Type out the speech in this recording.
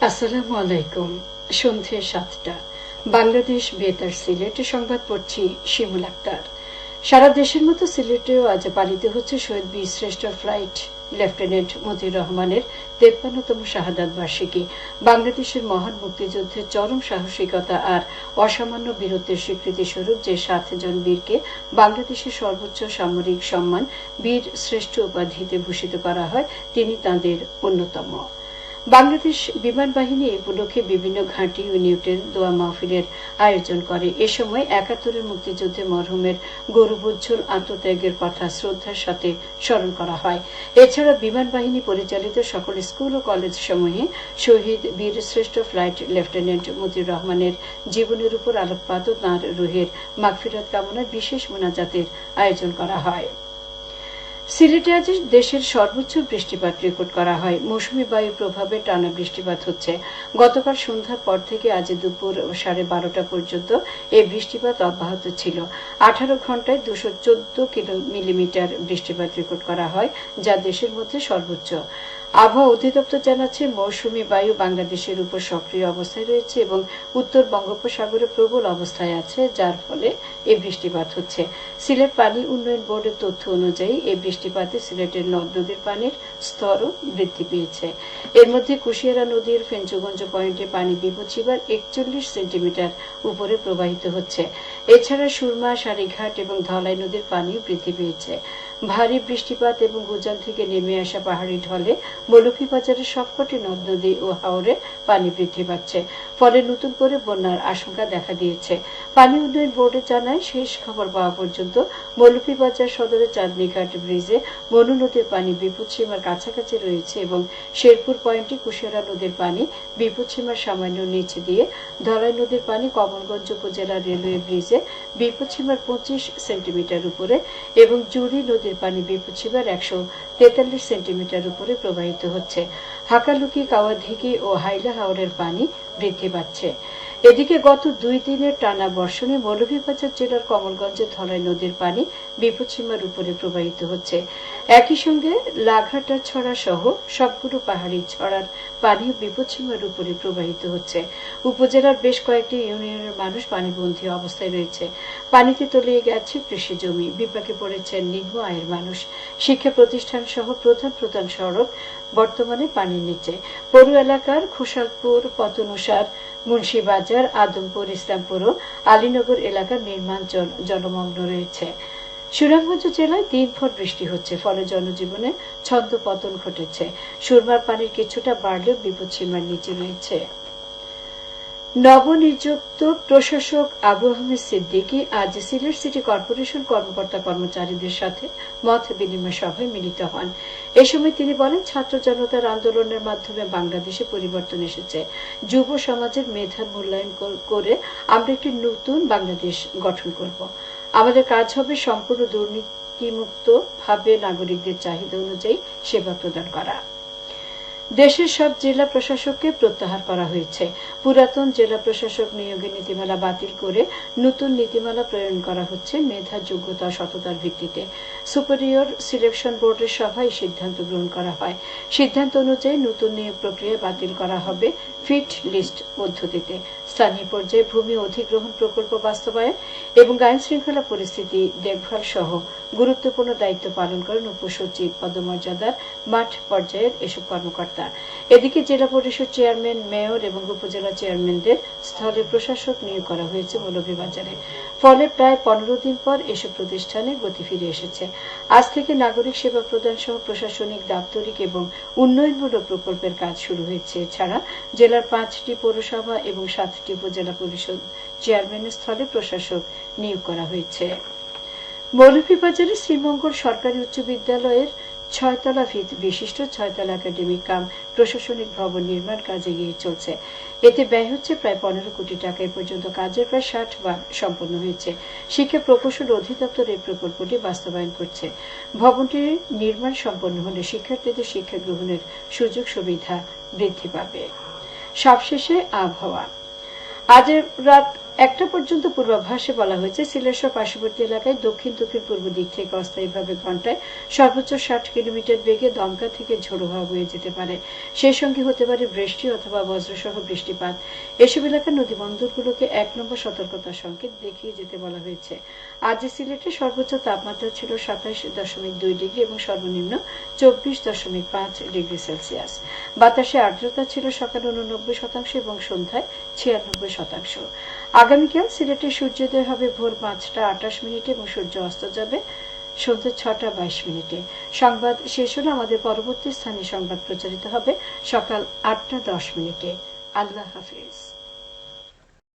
আসসালামু আলাইকুম। সন্ধে ৭টা। বাংলাদেশ বেতার সিলেটে সংবাদ পড়ছি শিমুল আক্তার। সারা দেশের মতো সিলেটেও আজ পালিত হচ্ছে শহীদ বীরশ্রেষ্ঠ ফ্লাইট লেফটেন্যান্ট মতিউর রহমানের ৫৩তম শাহাদাত বার্ষিকী। বাংলাদেশের মহান মুক্তিযুদ্ধের চরম সাহসিকতা আর অসামান্য বীরত্বের স্বীকৃতি স্বরূপ যে ৭ জন বীরকে বাংলাদেশের সর্বোচ্চ সামরিক সম্মান বীর শ্রেষ্ঠ উপাধিতে ভূষিত করা হয়, তিনি তাঁদের অন্যতম। বাংলাদেশ বিমান বাহিনী এ উপলক্ষে বিভিন্ন ঘাঁটি ও ইউনিটের দোয়া মাহফিলের আয়োজন করে। এ সময় ৭১-এর মুক্তিযুদ্ধে মরহুমের গৌরবোজ্জ্বল আত্মত্যাগের কথা শ্রদ্ধার সাথে স্মরণ করা হয়। এছাড়া বিমান বাহিনী পরিচালিত সকল স্কুল ও কলেজ সমূহে শহীদ বীরশ্রেষ্ঠ ফ্লাইট লেফটেন্যান্ট মতিউর রহমানের জীবনের উপর আলোকপাত ও তাঁর রুহের মাগফিরাত কামনায় বিশেষ মোনাজাতের আয়োজন করা হয়। সিলেটে আজ দেশের সর্বোচ্চ বৃষ্টিপাত রেকর্ড করা হয়। মৌসুমী বায়ুর প্রভাবে টানা বৃষ্টিপাত হচ্ছে। গতকাল সন্ধ্যার পর থেকে আজ দুপুর 12:30 পর্যন্ত এই বৃষ্টিপাত অব্যাহত ছিল। 18 ঘণ্টায় 214 মিলিমিটার বৃষ্টিপাত রেকর্ড করা হয়, যা দেশের মধ্যে সর্বোচ্চ। আবহাওয়া অধিদপ্তর জানাচ্ছে, মৌসুমী বায়ু বাংলাদেশের উপর সক্রিয় অবস্থায় রয়েছে এবং উত্তর বঙ্গোপসাগরে প্রবল অবস্থায় আছে, যার ফলে এই বৃষ্টিপাত হচ্ছে। সিলেট পানি উন্নয়ন বোর্ডের তথ্য অনুযায়ী এই বৃষ্টিপাতে সিলেটের নদ নদীর পানির স্তরও বৃদ্ধি পেয়েছে। এর মধ্যে কুশিয়ারা নদীর ফেঞ্চুগঞ্জ পয়েন্টে পানি বিপদসীমার 41 সেন্টিমিটার উপরে প্রবাহিত হচ্ছে। এছাড়া সুরমা, সারিঘাট এবং ধলাই নদীর পানিও বৃদ্ধি পেয়েছে। ভারী বৃষ্টিপাত এবং গুজান থেকে নেমে আসা পাহাড়ি ঢলে মৌলভীবাজারের সবকটি নদ নদী ও হাওরে পানি বৃদ্ধি পাচ্ছে, ফলে নতুন করে বন্যার আশঙ্কা দেখা দিয়েছে। পানি উন্নয়ন বোর্ডে জানায়, শেষ খবর পাওয়া পর্যন্ত মৌলভীবাজার সদরের চাঁদনীঘাট ব্রিজে মনু নদীর পানি বিপদসীমার কাছাকাছি রয়েছে এবং শেরপুর পয়েন্টে কুশিয়ারা নদীর পানি বিপদসীমার সামান্য নিচে দিয়ে ধলাই নদীর পানি কমলগঞ্জ উপজেলা রেলওয়ে ব্রিজে বিপদসীমার 25 সেন্টিমিটার উপরে এবং জুড়ি নদীর পানি বিপদসীমার 143 সেন্টিমিটার উপরে প্রবাহিত হচ্ছে। হাকালুকি, কাওয়াধিকি ও হাইলা হাওরের পানি বৃদ্ধি পাচ্ছে। এদিকে গত 2 দিনের টানা বর্ষণে মৌলভীবাজার জেলার কমলগঞ্জে ধলাই নদীর পানি বিপদসীমার উপরে প্রবাহিত হচ্ছে। একই সঙ্গে লাঘাটা ছড়া সহ সবগুলো পাহাড়ি ছড়ার পানিও বিপদসীমার উপরে প্রবাহিত হচ্ছে। উপজেলার বেশ কয়েকটি ইউনিয়নের মানুষ পানিবন্দী অবস্থায় রয়েছে। পানিতে তলিয়ে গেছে কৃষি জমি, বিপাকে পড়েছেন নিম্ন আয়ের মানুষ। শিক্ষা প্রতিষ্ঠান সহ প্রধান প্রধান সড়ক বর্তমানে পানির নিচে। পৌর এলাকার খোসালপুর, পতনুসার, মুন্সিবাজার, আদমপুর, ইসলামপুর ও আলীনগর এলাকার নির্মাণ জলমগ্ন রয়েছে। সুনামগঞ্জ জেলায় দিনভর বৃষ্টি হচ্ছে, ফলে জনজীবনে ছন্দপতন ঘটেছে। সুরমার পানির কিছুটা বাড়লেও বিপদসীমার নিচে রয়েছে। নবনিযুক্ত প্রশাসক আবু আহমেদ সিদ্দিকী আজ সিলেট সিটি কর্পোরেশন কর্মকর্তা কর্মচারীদের সাথে মত বিনিময় সভায় মিলিত হন। এ সময় তিনি বলেন, ছাত্র জনতার আন্দোলনের মাধ্যমে বাংলাদেশে পরিবর্তন এসেছে। যুব সমাজের মেধার মূল্যায়ন করে আমরা একটি নতুন বাংলাদেশ গঠন করব। আমাদের কাজ হবে সম্পূর্ণ দুর্নীতিমুক্ত ভাবে নাগরিকদের চাহিদা অনুযায়ী সেবা প্রদান করা। দেশের সব জেলা প্রশাসককে প্রত্যাহার করা হয়েছে। পুরাতন জেলা প্রশাসক নিয়োগের নীতিমালা বাতিল করে নতুন নীতিমালা প্রণয়ন করা হচ্ছে মেধা, যোগ্যতা, সততার ভিত্তিতে। সুপিরিয়র সিলেকশন বোর্ডের সভায় সিদ্ধান্ত গ্রহণ করা হয়। সিদ্ধান্ত অনুযায়ী নতুন নিয়োগ প্রক্রিয়া বাতিল করা হবে ফিট লিস্ট পদ্ধতিতে। স্থানীয় পর্যায়ে ভূমি অধিগ্রহণ প্রকল্প বাস্তবায়ন এবং আইন শৃঙ্খলা পরিস্থিতি দেখভাল সহ গুরুত্বপূর্ণ দায়িত্ব পালন করেন উপসচিব পদমর্যাদার মাঠ পর্যায়ের এসব কর্মকর্তা। এদিকে জেলা পরিষদ চেয়ারম্যান, মেয়র এবং উপজেলা চেয়ারম্যানদের স্থলে প্রশাসক নিয়োগ করা হয়েছে মৌলভীবাজারে। ফলে প্রায় 15 দিন পর এসব প্রতিষ্ঠানে গতি ফিরে এসেছে। আজ থেকে নাগরিক সেবা প্রদান সহ প্রশাসনিক, দাপ্তরিক এবং উন্নয়নমূলক প্রকল্পের কাজ শুরু হয়েছে। এছাড়া জেলার 5টি পৌরসভা এবং 7টি উপজেলা পরিষদ চেয়ারম্যানের স্থলে প্রশাসক নিয়োগ করা হয়েছে। মৌলভীবাজারে শ্রীমঙ্গল সরকারি উচ্চ বিদ্যালয়ের 6 তলা ভিত বিশিষ্ট 6 তলা একাডেমিক কাম প্রশাসনিক ভবন নির্মাণ কাজ এগিয়ে চলছে। এতে ব্যয় হচ্ছে প্রায় 15 কোটি টাকা। এ পর্যন্ত কাজের প্রায় 60 ভাগ সম্পন্ন হয়েছে। শিক্ষা প্রকৌশল অধিদপ্তর এই প্রকল্পটি বাস্তবায়ন করছে। ভবনটির নির্মাণ সম্পন্ন হলে শিক্ষার্থীদের শিক্ষা গ্রহণের সুযোগ সুবিধা বৃদ্ধি পাবে। সবশেষে আবহাওয়া। আজ রাত একটা পর্যন্ত পূর্বাভাসে বলা হয়েছে সিলেট সহ পার্শ্ববর্তী এলাকায় দক্ষিণ দক্ষিণ পূর্ব দিক থেকে অস্থায়ীভাবে ঘন্টায় সর্বোচ্চ 60 কিলোমিটার বেগে দমকা থেকে ঝোড়ো হাওয়া বয়ে যেতে পারে। সেই সঙ্গে হতে পারে বৃষ্টি অথবা বজ্রসহ বৃষ্টিপাত। এসব এলাকার নদী বন্দরগুলোকে 1 নম্বর সতর্কতা সংকেত দেখিয়ে যেতে বলা হয়েছে। আজ সিলেটে সর্বোচ্চ তাপমাত্রা ছিল 27.2 ডিগ্রি এবং সর্বনিম্ন 24.5 ডিগ্রি সেলসিয়াস। বাতাসে আর্দ্রতা ছিল সকালে 89% এবং সন্ধ্যায় 96%। আগামীকাল সিলেটে সূর্যোদয় হবে ভোর 5টা 28 এবং সূর্য অস্ত যাবে সন্ধ্যা 6টা 22। সংবাদ শেষ হলে আমাদের পরবর্তী স্থানীয় সংবাদ প্রচারিত হবে সকাল 8টা 10। আল্লাহ হাফিজ।